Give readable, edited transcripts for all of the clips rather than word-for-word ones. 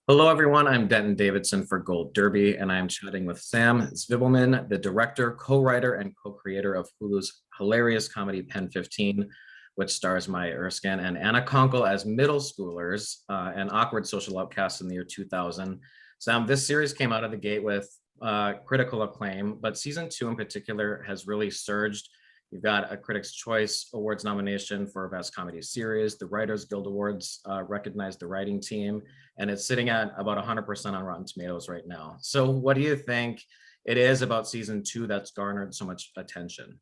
Hello, everyone. I'm Denton Davidson for Gold Derby, and I'm chatting with Sam Zvibleman, the director, co-writer, and co-creator of Hulu's hilarious comedy PEN15, which stars Maya Erskine and Anna Konkle as middle schoolers and awkward social outcasts in the year 2000. Sam, this series came out of the gate with critical acclaim, but season two in particular has really surged. You've got a Critics' Choice Awards nomination for Best Comedy Series. The Writers Guild Awards recognized the writing team, and it's sitting at about 100% on Rotten Tomatoes right now. So what do you think it is about season two that's garnered so much attention?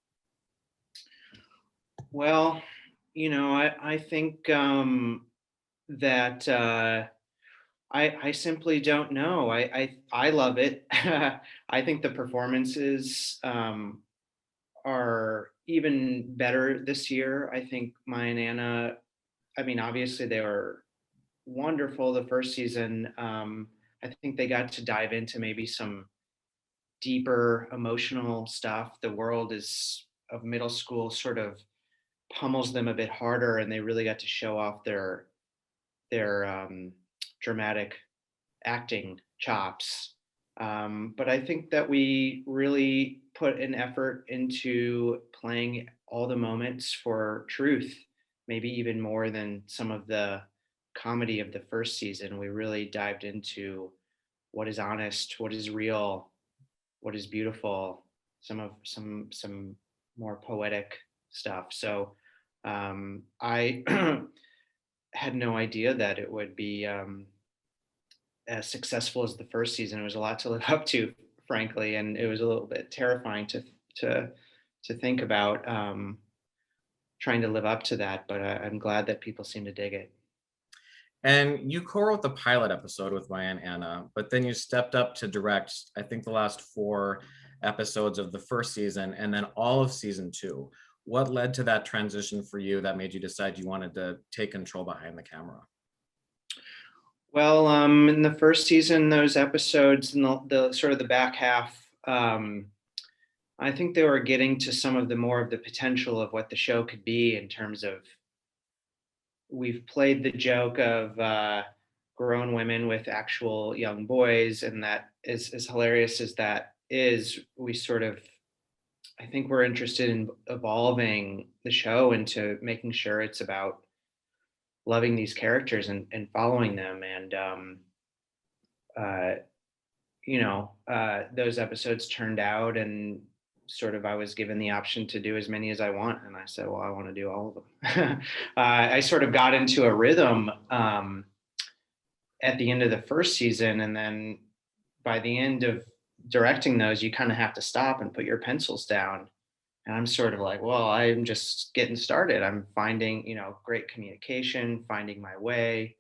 Well, I think that I simply don't know. I love it. I think the performances are even better this year. I think Maya and Anna, I mean, obviously they were wonderful the first season. I think they got to dive into maybe some deeper emotional stuff. The world is of middle school sort of pummels them a bit harder, and they really got to show off their dramatic acting chops. But I think that we really put an effort into playing all the moments for truth, maybe even more than some of the comedy of the first season. We really dived into what is honest, what is real, what is beautiful, some more poetic stuff. So I had no idea that it would be as successful as the first season. It was a lot to live up to, frankly, and it was a little bit terrifying to to think about trying to live up to that. But I'm glad that people seem to dig it. And you co-wrote the pilot episode with Maya and Anna, but then you stepped up to direct, I think, the last four episodes of the first season and then all of season two. What led to that transition for you that made you decide you wanted to take control behind the camera? Well, in the first season, those episodes in the sort of the back half, I think they were getting to some of the more of the potential of what the show could be in terms of we've played the joke of grown women with actual young boys, and that is as hilarious as that is. We sort of, I think, we're interested in evolving the show into making sure it's about loving these characters and following them. And uh, those episodes turned out, and sort of I was given the option to do as many as I want, and I said, well, I want to do all of them. I sort of got into a rhythm at the end of the first season, and then by the end of directing those, you kind of have to stop and put your pencils down. And I'm sort of like, well, I'm just getting started. I'm finding, great communication, finding my way,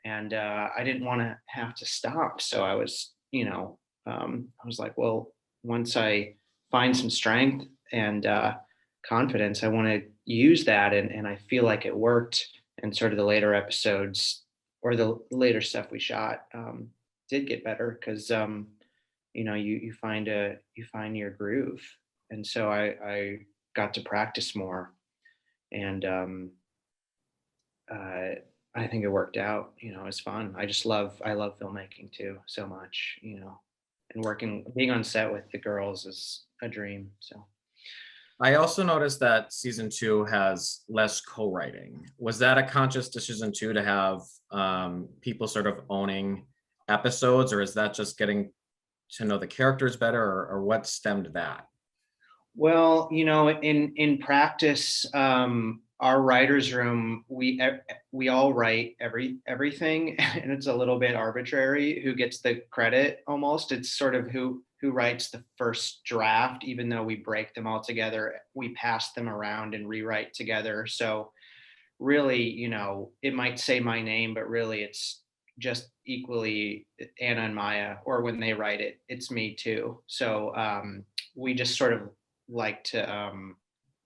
and I didn't want to have to stop. So I was, I was like, well, once I find some strength and confidence, I want to use that, and I feel like it worked. And sort of the later episodes or the later stuff we shot did get better because you find your groove, and so I got to practice more, and uh, I think it worked out. It was fun. I love filmmaking too so much. And being on set with the girls is a dream. So. I also noticed that season two has less co-writing. Was that a conscious decision too to have people sort of owning episodes, or is that just getting to know the characters better, or what stemmed that? Well, in practice, our writers' room, we all write everything, and it's a little bit arbitrary who gets the credit. Almost, it's sort of who writes the first draft, even though we break them all together, we pass them around and rewrite together. So really, it might say my name, but really it's just equally Anna and Maya, or when they write it, it's me too. So we just sort of like to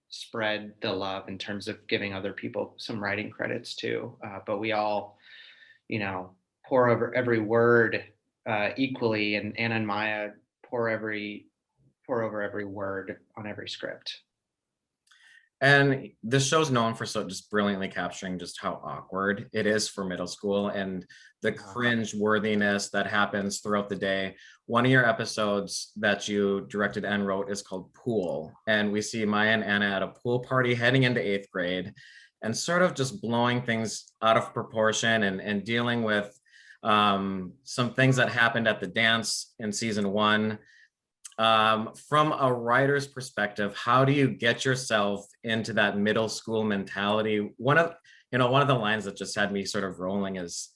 spread the love in terms of giving other people some writing credits too. But we all, you know, pour over every word equally, and Anna and Maya pour over every word on every script. And this show's known for so just brilliantly capturing just how awkward it is for middle school and the cringe worthiness that happens throughout the day. One of your episodes that you directed and wrote is called Pool. And we see Maya and Anna at a pool party heading into eighth grade and sort of just blowing things out of proportion and dealing with some things that happened at the dance in season one. From a writer's perspective, how do you get yourself into that middle school mentality? One of the lines that just had me sort of rolling is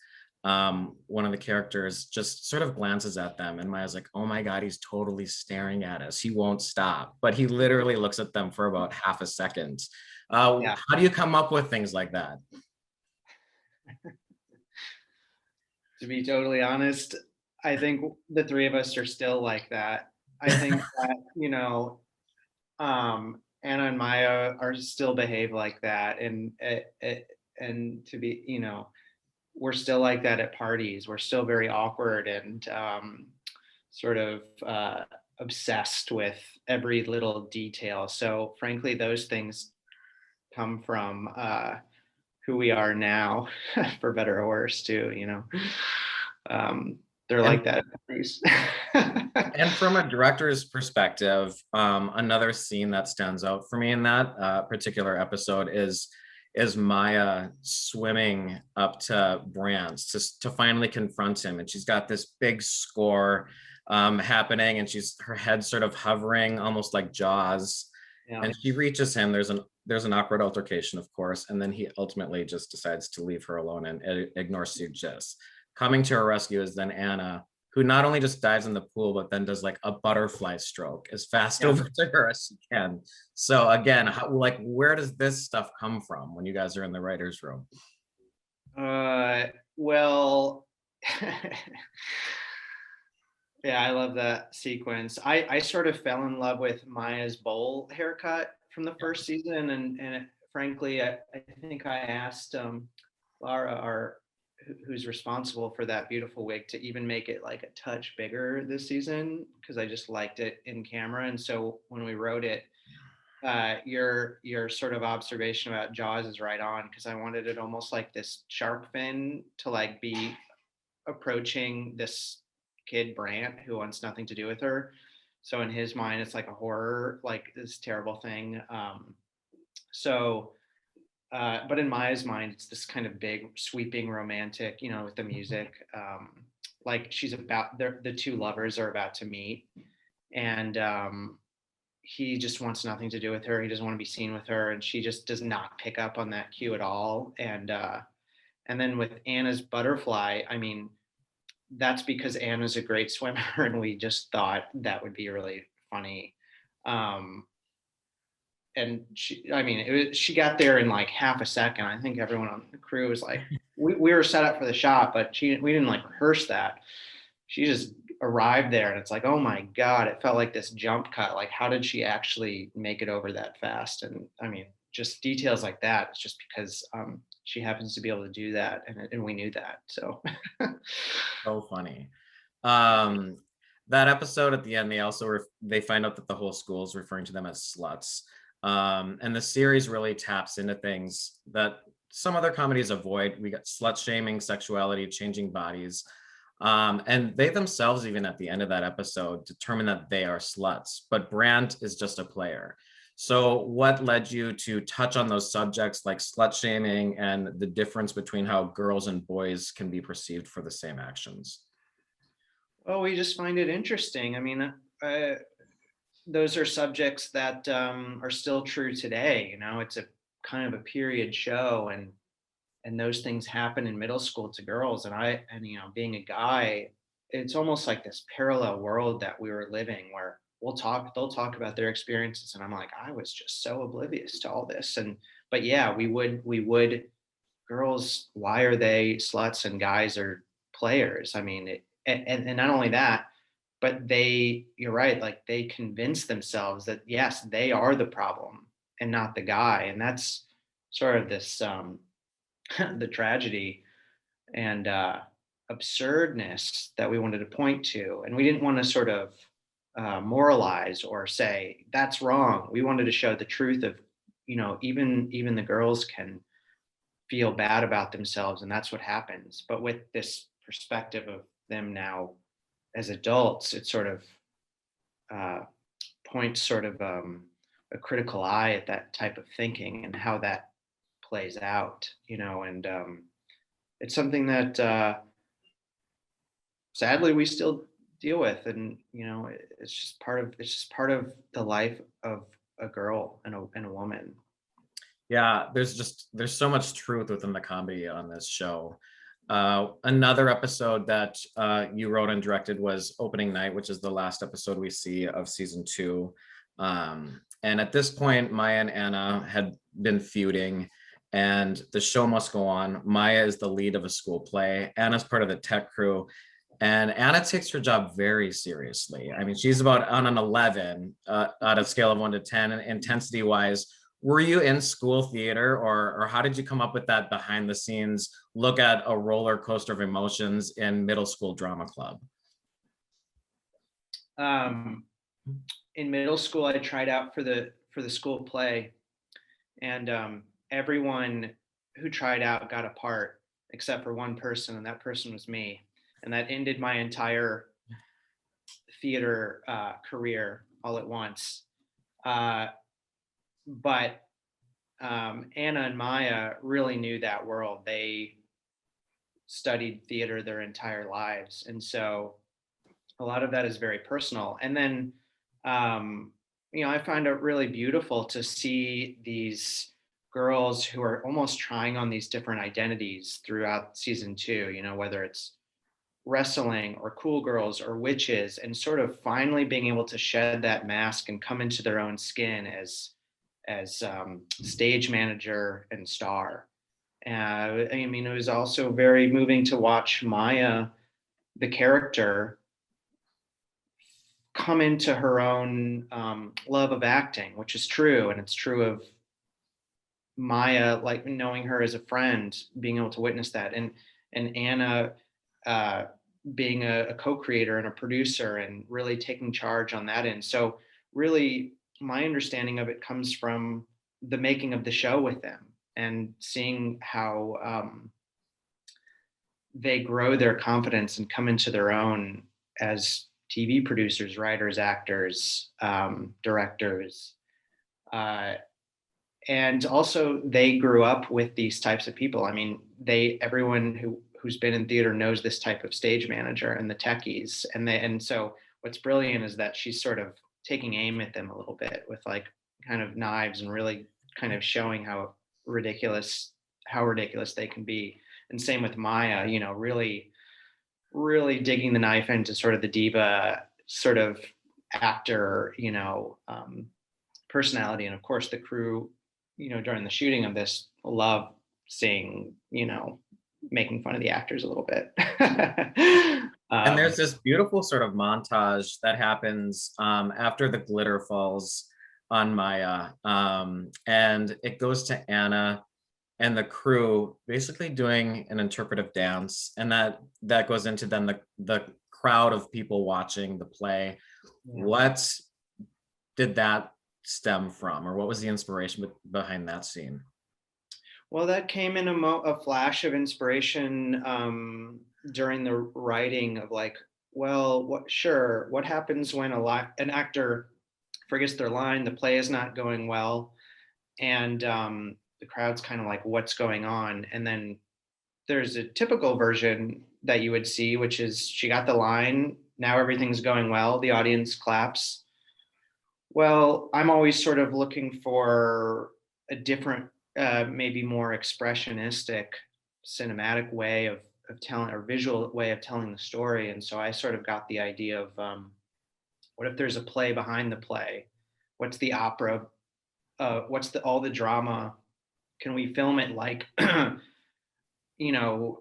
one of the characters just sort of glances at them and Maya's like, oh my God, he's totally staring at us. He won't stop. But he literally looks at them for about half a second. Yeah. How do you come up with things like that? To be totally honest, I think the three of us are still like that. I think that, Anna and Maya are still behave like that. And to be, we're still like that at parties. We're still very awkward and sort of obsessed with every little detail. So frankly, those things come from who we are now, for better or worse, too. They're And like that at parties. And from a director's perspective, another scene that stands out for me in that particular episode is Maya swimming up to Brant to finally confront him, and she's got this big score happening, and her head sort of hovering, almost like Jaws, Yeah. and she reaches him. There's an awkward altercation, of course, and then he ultimately just decides to leave her alone and ignores Suggest. Coming to her rescue is then Anna, who not only just dives in the pool, but then does like a butterfly stroke as fast Yeah. over to her as she can. So again, where does this stuff come from when you guys are in the writer's room? Well, yeah, I love that sequence. I sort of fell in love with Maya's bowl haircut from the first season, and frankly, I think I asked Laura, who's responsible for that beautiful wig, to even make it like a touch bigger this season because I just liked it in camera. And so when we wrote it, your sort of observation about Jaws is right on, because I wanted it almost like this shark fin to like be approaching this kid Brant who wants nothing to do with her. So in his mind, it's like a horror, like this terrible thing. But in Maya's mind, it's this kind of big, sweeping, romantic, with the music. Like the two lovers are about to meet, and he just wants nothing to do with her. He doesn't want to be seen with her, and she just does not pick up on that cue at all. And then with Anna's butterfly, I mean, that's because Anna's a great swimmer, and we just thought that would be really funny. And she got there in like half a second. I think everyone on the crew was like, we were set up for the shot, but we didn't like rehearse that. She just arrived there, and it's like, oh my God, it felt like this jump cut. Like, how did she actually make it over that fast? And I mean, just details like that. It's just because she happens to be able to do that, and we knew that. So So funny. That episode at the end, they find out that the whole school is referring to them as sluts. And the series really taps into things that some other comedies avoid. We got slut shaming, sexuality, changing bodies. And they themselves, even at the end of that episode, determine that they are sluts, but Brant is just a player. So what led you to touch on those subjects like slut shaming and the difference between how girls and boys can be perceived for the same actions? well, we just find it interesting. I mean, those are subjects that are still true today. It's a kind of a period show, and those things happen in middle school to girls. And being a guy, it's almost like this parallel world that we were living, where they'll talk about their experiences, and I'm like, I was just so oblivious to all this. But yeah, we would girls, why are they sluts and guys are players? I mean, and not only that, but you're right, like they convince themselves that yes, they are the problem and not the guy. And that's sort of this the tragedy and absurdness that we wanted to point to. And we didn't want to sort of moralize or say that's wrong. We wanted to show the truth of even the girls can feel bad about themselves, and that's what happens. But with this perspective of them now as adults, it sort of uh, points sort of a critical eye at that type of thinking and how that plays out, and it's something that sadly we still deal with, and it's just part of the life of a girl and a woman. Yeah, there's so much truth within the comedy on this show. Another episode that you wrote and directed was Opening Night, which is the last episode we see of season 2. And at this point, Maya and Anna had been feuding, and the show must go on. Maya is the lead of a school play. Anna's part of the tech crew, and Anna takes her job very seriously. I mean, she's about on an 11 on a scale of 1 to 10, intensity wise. Were you in school theater, or how did you come up with that behind the scenes look at a roller coaster of emotions in middle school drama club? In middle school, I tried out for the school play, and everyone who tried out got a part except for one person, and that person was me, and that ended my entire theater career all at once. But Anna and Maya really knew that world. They studied theater their entire lives, and so a lot of that is very personal. And then, I find it really beautiful to see these girls who are almost trying on these different identities throughout season 2. Whether it's wrestling or cool girls or witches, and sort of finally being able to shed that mask and come into their own skin as stage manager and star. It was also very moving to watch Maya, the character, come into her own love of acting, which is true, and it's true of Maya, like knowing her as a friend, being able to witness that, and Anna uh, being a co-creator and a producer and really taking charge on that end. So really, my understanding of it comes from the making of the show with them and seeing how they grow their confidence and come into their own as TV producers, writers, actors, directors. And also they grew up with these types of people. I mean, everyone who's been in theater knows this type of stage manager and the techies. And so what's brilliant is that she's sort of taking aim at them a little bit with like kind of knives and really kind of showing how ridiculous they can be. And same with Maya, really, really digging the knife into sort of the diva sort of actor, personality. And of course the crew, during the shooting of this, love seeing, making fun of the actors a little bit. And there's this beautiful sort of montage that happens after the glitter falls on Maya, and it goes to Anna and the crew basically doing an interpretive dance, and that goes into then the crowd of people watching the play. Yeah. What did that stem from, or what was the inspiration behind that scene? Well, that came in a flash of inspiration during the writing of like, well, what happens when an actor forgets their line, the play is not going well, and the crowd's kind of like, what's going on? And then there's a typical version that you would see, which is she got the line, now everything's going well, the audience claps. Well, I'm always sort of looking for a different, maybe more expressionistic, cinematic way of telling, or visual way of telling the story. And so I sort of got the idea of what if there's a play behind the play? What's the opera? What's all the drama? Can we film it like, you know,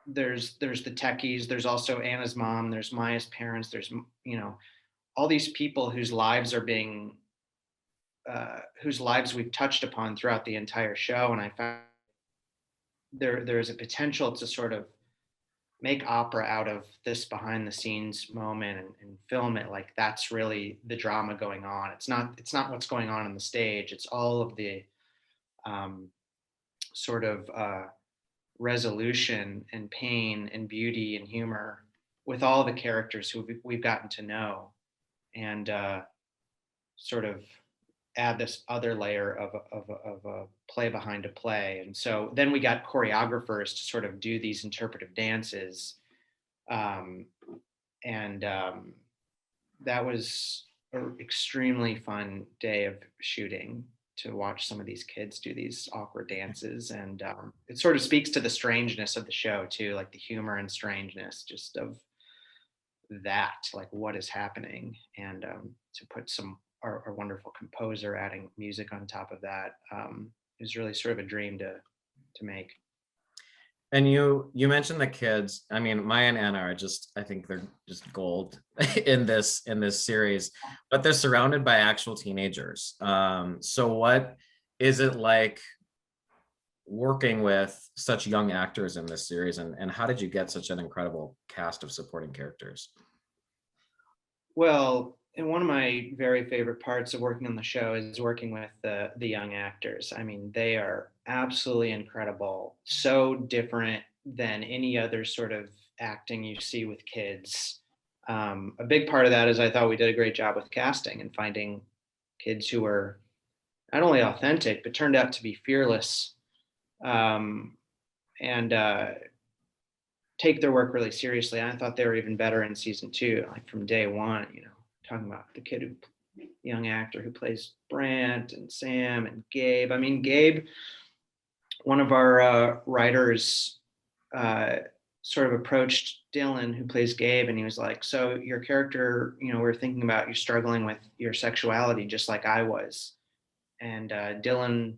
there's the techies, there's also Anna's mom, there's Maya's parents, there's, all these people whose lives are being, whose lives we've touched upon throughout the entire show. And I found there's a potential to sort of make opera out of this behind the scenes moment and film it like that's really the drama going on. It's not what's going on the stage. It's all of the um, sort of resolution and pain and beauty and humor with all the characters who we've gotten to know, and sort of add this other layer of a play behind a play. And so then we got choreographers to sort of do these interpretive dances. Um, and That was an extremely fun day of shooting, to watch some of these kids do these awkward dances. And it sort of speaks to the strangeness of the show too, like the humor and strangeness just of that, like what is happening. And to put our wonderful composer adding music on top of that is really sort of a dream to make. And you mentioned the kids. I mean, Maya and Anna are just, I think they're just gold in this series, but they're surrounded by actual teenagers. So what is it like working with such young actors in this series, and how did you get such an incredible cast of supporting characters? Well, and one of my very favorite parts of working on the show is working with the young actors. I mean, they are absolutely incredible, so different than any other sort of acting you see with kids. A big part of that is I thought we did a great job with casting and finding kids who were not only authentic but turned out to be fearless, um, and take their work really seriously. And I thought they were even better in season two, like from day one. Talking about the kid who, young actor who plays Brant and Sam and Gabe. I mean, Gabe, one of our writers, uh, sort of approached Dylan, who plays Gabe, and he was like, "So your character, we're thinking about you struggling with your sexuality, just like I was." And Dylan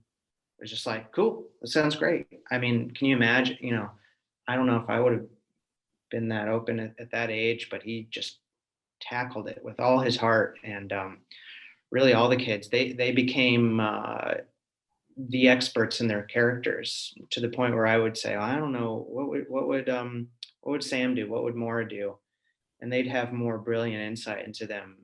was just like, "Cool, that sounds great." I mean, can you imagine? I don't know if I would have been that open at that age, but he just tackled it with all his heart. And really, all the kids they became the experts in their characters, to the point where I would say, "I don't know what would Sam do, what would Maura do," and they'd have more brilliant insight into them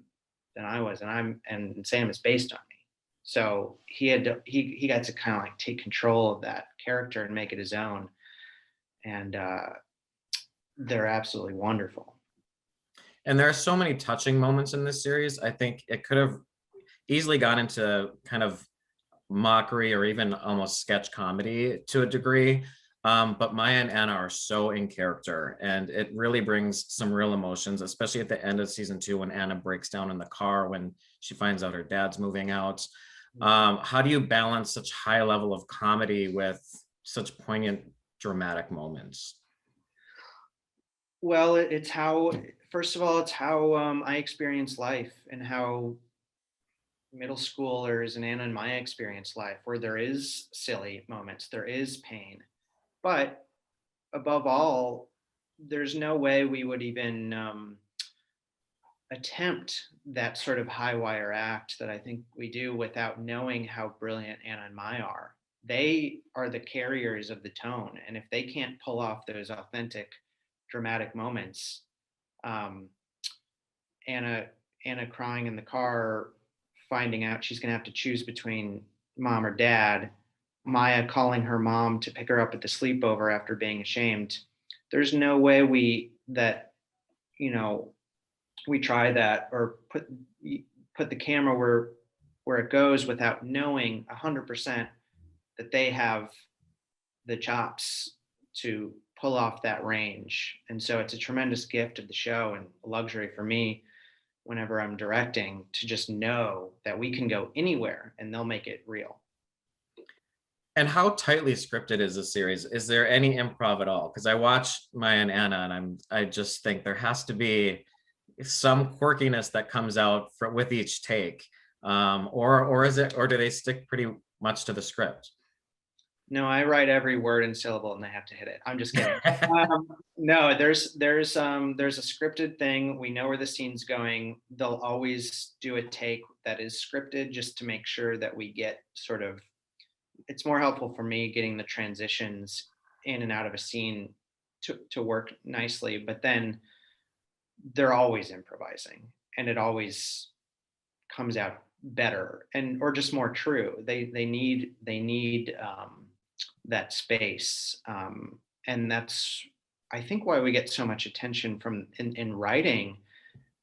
than I was. And Sam is based on me, so he got to kind of like take control of that character and make it his own. And they're absolutely wonderful. And there are so many touching moments in this series. I think it could have easily gone into kind of mockery or even almost sketch comedy to a degree. But Maya and Anna are so in character, and it really brings some real emotions, especially at the end of season 2 when Anna breaks down in the car when she finds out her dad's moving out. How do you balance such high level of comedy with such poignant, dramatic moments? Well, it's how, first of all, it's how I experience life, and how middle schoolers and Anna and Maya experience life, where there is silly moments, there is pain. But above all, there's no way we would even attempt that sort of high wire act that I think we do without knowing how brilliant Anna and Maya are. They are the carriers of the tone. And if they can't pull off those authentic, dramatic moments, um, Anna Anna crying in the car, finding out she's going to have to choose between mom or dad, Maya calling her mom to pick her up at the sleepover after being ashamed. There's no way you know we try that, or put the camera where it goes, without knowing 100% that they have the chops to pull off that range. And so it's a tremendous gift of the show and a luxury for me whenever I'm directing, to just know that we can go anywhere and they'll make it real. And how tightly scripted is this series? Is there any improv at all? Because I watch Maya and Anna, and I just think there has to be some quirkiness that comes out with each take, or do they stick pretty much to the script? No, I write every word and syllable, and they have to hit it. I'm just kidding. No, there's a scripted thing. We know where the scene's going. They'll always do a take that is scripted, just to make sure that we get sort of. It's more helpful for me getting the transitions in and out of a scene to work nicely, but then they're always improvising, and it always comes out better, and or just more true. They need that space, and that's, I think, why we get so much attention from in writing,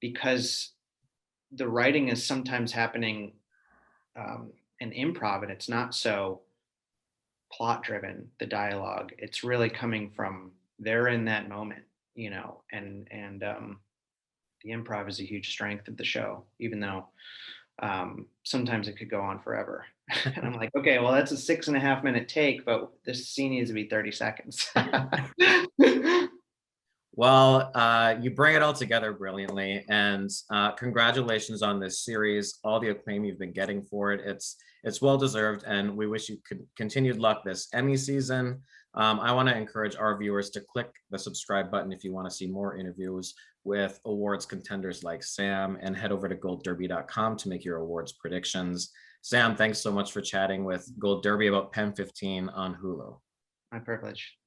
because the writing is sometimes happening in improv, and it's not so plot driven. The dialogue, it's really coming from they're in that moment, and the improv is a huge strength of the show, even though sometimes it could go on forever. And I'm like, okay, well, that's a 6.5 minute take, but this scene needs to be 30 seconds. Well, you bring it all together brilliantly, and congratulations on this series, all the acclaim you've been getting for it. It's well deserved, and we wish you continued luck this Emmy season. I want to encourage our viewers to click the subscribe button if you want to see more interviews with awards contenders like Sam, and head over to goldderby.com to make your awards predictions. Sam, thanks so much for chatting with Gold Derby about PEN15 on Hulu. My privilege.